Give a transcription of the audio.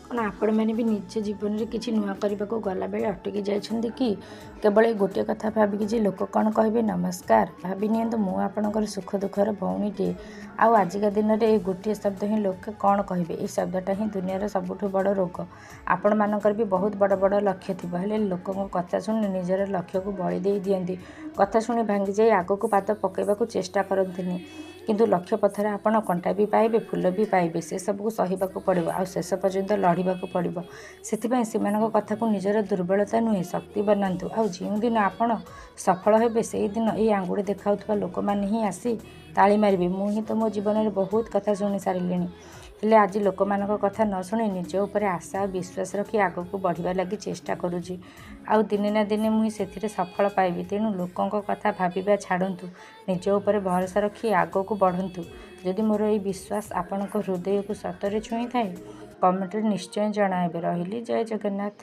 କ'ଣ ଆପଣମାନେ ବି ନିଜ ଜୀବନରେ କିଛି ନୂଆ କରିବାକୁ ଗଲାବେଳେ ଅଟକି ଯାଇଛନ୍ତି କି? କେବଳ ଏ ଗୋଟିଏ କଥା ଭାବିକି ଯେ ଲୋକ କ'ଣ କହିବେ? ନମସ୍କାର, ଭାବି ନିଅନ୍ତୁ ମୁଁ ଆପଣଙ୍କର ସୁଖ ଦୁଃଖର ଭଉଣୀଟିଏ। ଆଉ ଆଜିକା ଦିନରେ ଏଇ ଗୋଟିଏ ଶବ୍ଦ ହିଁ ଲୋକେ କ'ଣ କହିବେ, ଏଇ ଶବ୍ଦଟା ହିଁ ଦୁନିଆର ସବୁଠୁ ବଡ଼ ରୋଗ। ଆପଣମାନଙ୍କର ବି ବହୁତ ବଡ଼ ବଡ଼ ଲକ୍ଷ୍ୟ ଥିବ, ହେଲେ ଲୋକଙ୍କ କଥା ଶୁଣି ନିଜର ଲକ୍ଷ୍ୟକୁ ବଳି ଦେଇ ଦିଅନ୍ତି। କଥା ଶୁଣି ଭାଙ୍ଗିଯାଇ ଆଗକୁ ପାଦ ପକାଇବାକୁ ଚେଷ୍ଟା କରନ୍ତିନି। କିନ୍ତୁ ଲକ୍ଷ୍ୟ ପଥରେ ଆପଣ କଣ୍ଟା ବି ପାଇବେ, ଫୁଲ ବି ପାଇବେ, ସେସବୁକୁ ସହିବାକୁ ପଡ଼ିବ, ଆଉ ଶେଷ ପର୍ଯ୍ୟନ୍ତ ଲଢ଼ିବାକୁ ପଡ଼ିବ। ସେଥିପାଇଁ ସେମାନଙ୍କ କଥାକୁ ନିଜର ଦୁର୍ବଳତା ନୁହେଁ, ଶକ୍ତି ବନାନ୍ତୁ। ଆଉ ଯେଉଁଦିନ ଆପଣ ସଫଳ ହେବେ, ସେଇଦିନ ଏଇ ଆଙ୍ଗୁଠି ଦେଖାଉଥିବା ଲୋକମାନେ ହିଁ ଆସି ତାଳି ମାରିବେ। ମୁଁ ହିଁ ତ ମୋ ଜୀବନରେ ବହୁତ କଥା ଶୁଣି ସାରିଲିଣି, ହେଲେ ଆଜି ଲୋକମାନଙ୍କ କଥା ନ ଶୁଣି ନିଜ ଉପରେ ଆଶା ଆଉ ବିଶ୍ୱାସ ରଖି ଆଗକୁ ବଢ଼ିବା ଲାଗି ଚେଷ୍ଟା କରୁଛି। ଆଉ ଦିନେ ନା ଦିନେ ମୁଁ ସେଥିରେ ସଫଳ ପାଇବି। ତେଣୁ ଲୋକଙ୍କ କଥା ଭାବିବା ଛାଡ଼ନ୍ତୁ, ନିଜ ଉପରେ ଭରସା ରଖି ଆଗକୁ ବଢ଼ନ୍ତୁ। ଯଦି ମୋର ଏହି ବିଶ୍ୱାସ ଆପଣଙ୍କ ହୃଦୟକୁ ସତରେ ଛୁଇଁଥାଏ, କମେଣ୍ଟରେ ନିଶ୍ଚୟ ଜଣାଇବେ। ରହିଲି, ଜୟ ଜଗନ୍ନାଥ।